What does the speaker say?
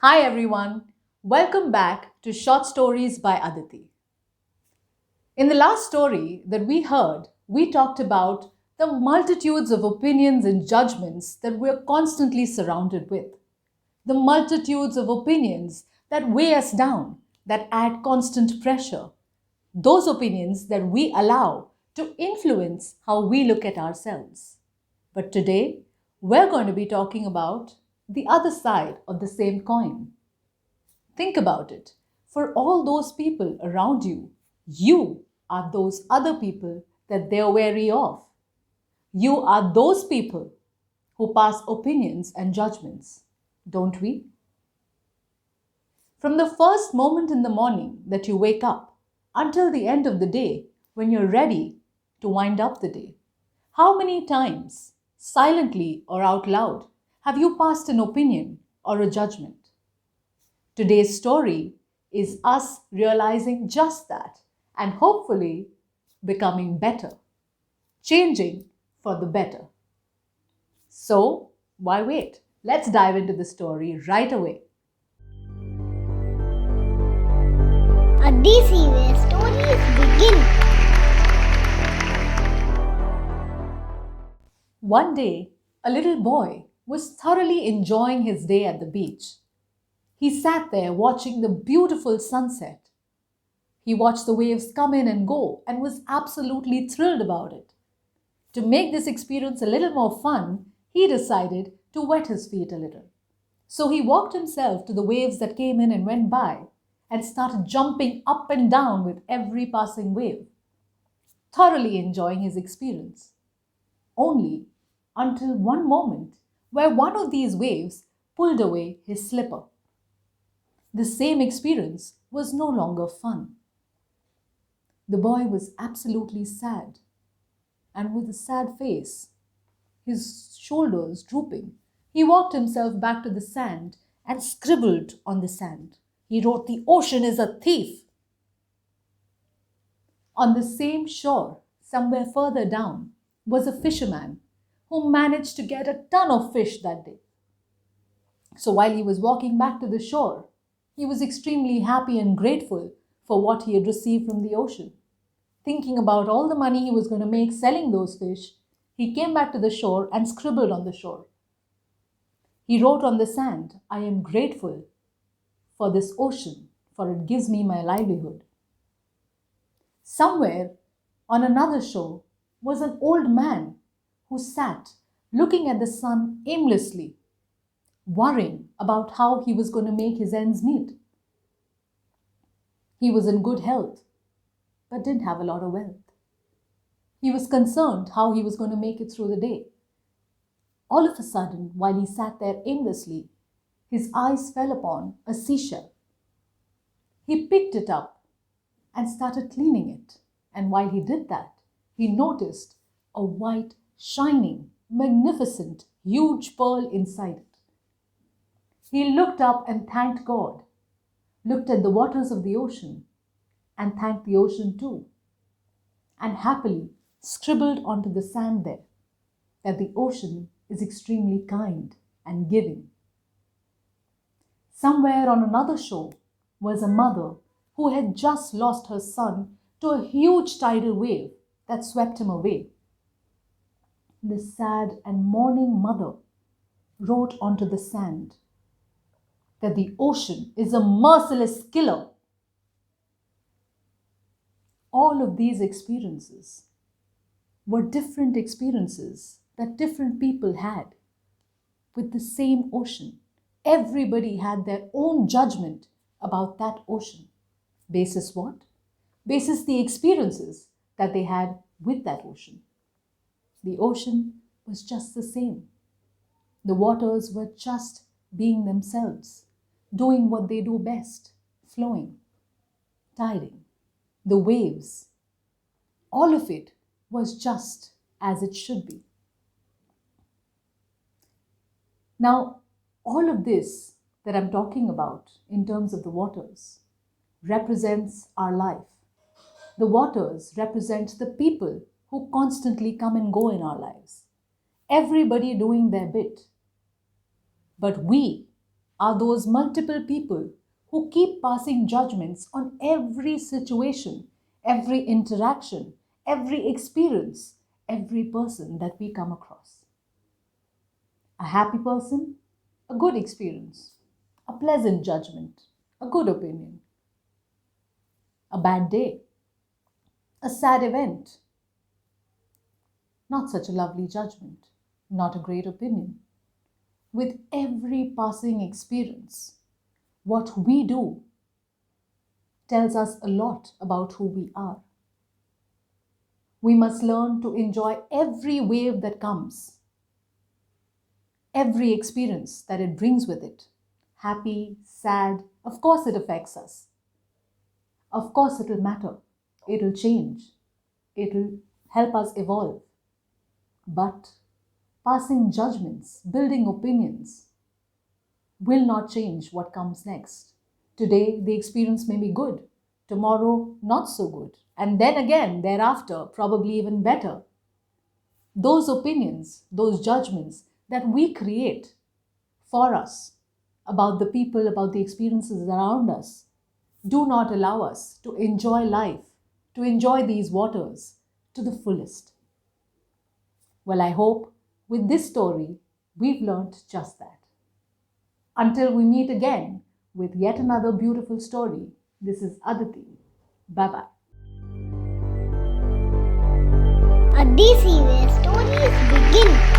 Hi everyone, welcome back to Short Stories by Aditi. In the last story that we heard, we talked about the multitudes of opinions and judgments that we're constantly surrounded with. The multitudes of opinions that weigh us down, that add constant pressure. Those opinions that we allow to influence how we look at ourselves. But today, we're going to be talking about the other side of the same coin. Think about it. For all those people around you, you are those other people that they're wary of. You are those people who pass opinions and judgments, don't we? From the first moment in the morning that you wake up until the end of the day when you're ready to wind up the day, how many times, silently or out loud, have you passed an opinion or a judgment? Today's story is us realizing just that and hopefully becoming better, changing for the better. So, why wait? Let's dive into the story right away. Adisi, where stories begin. One day, a little boy was thoroughly enjoying his day at the beach. He sat there watching the beautiful sunset. He watched the waves come in and go and was absolutely thrilled about it. To make this experience a little more fun, he decided to wet his feet a little. So he walked himself to the waves that came in and went by and started jumping up and down with every passing wave, thoroughly enjoying his experience. Only until one moment where one of these waves pulled away his slipper. The same experience was no longer fun. The boy was absolutely sad, and with a sad face, his shoulders drooping, he walked himself back to the sand and scribbled on the sand. He wrote, "The ocean is a thief." On the same shore, somewhere further down, was a fisherman who managed to get a ton of fish that day. So while he was walking back to the shore, he was extremely happy and grateful for what he had received from the ocean. Thinking about all the money he was going to make selling those fish, he came back to the shore and scribbled on the shore. He wrote on the sand, "I am grateful for this ocean, for it gives me my livelihood." Somewhere on another shore was an old man who sat looking at the sun aimlessly, worrying about how he was going to make his ends meet. He was in good health, but didn't have a lot of wealth. He was concerned how he was going to make it through the day. All of a sudden, while he sat there aimlessly, his eyes fell upon a seashell. He picked it up and started cleaning it. And while he did that, he noticed a white, shining, magnificent, huge pearl inside it. He looked up and thanked God, looked at the waters of the ocean, and thanked the ocean too, and happily scribbled onto the sand there that the ocean is extremely kind and giving. Somewhere on another shore was a mother who had just lost her son to a huge tidal wave that swept him away. The sad and mourning mother wrote onto the sand that the ocean is a merciless killer. All of these experiences were different experiences that different people had with the same ocean. Everybody had their own judgment about that ocean. Basis what? Basis the experiences that they had with that ocean. The ocean was just the same. The waters were just being themselves, doing what they do best, flowing, tiding. The waves, all of it was just as it should be. Now, all of this that I'm talking about in terms of the waters represents our life. The waters represent the people who constantly come and go in our lives. Everybody doing their bit. But we are those multiple people who keep passing judgments on every situation, every interaction, every experience, every person that we come across. A happy person, a good experience, a pleasant judgment, a good opinion, a bad day, a sad event, not such a lovely judgment, not a great opinion. With every passing experience, what we do tells us a lot about who we are. We must learn to enjoy every wave that comes, every experience that it brings with it. Happy, sad, of course it affects us. Of course it'll matter. It'll change. It'll help us evolve. But passing judgments, building opinions, will not change what comes next. Today, the experience may be good. Tomorrow, not so good. And then again, thereafter, probably even better. Those opinions, those judgments that we create for us about the people, about the experiences around us, do not allow us to enjoy life, to enjoy these waters to the fullest. Well, I hope with this story, we've learnt just that. Until we meet again with yet another beautiful story, this is Aditi. Bye bye. Adisi, where stories begin.